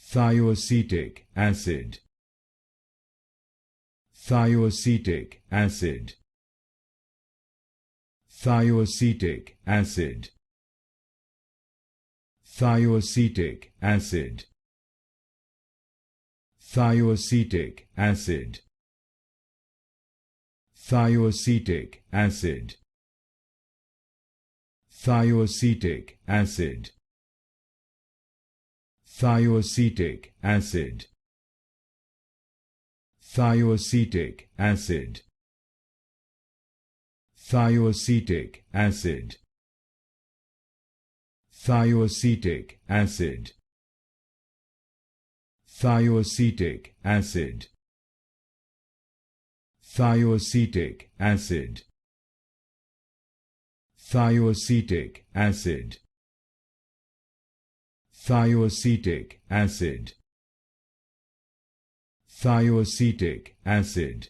Thioacetic acid. Thioacetic acid. Thioacetic acid. Thioacetic acid. Thioacetic acid. Thioacetic acid. Thioacetic acid. Thioacetic acid. Thioacetic acid. Thioacetic acid. Thioacetic acid. Thioacetic acid. Thioacetic acid. Thioacetic acid. Thioacetic acid. Thioacetic acid.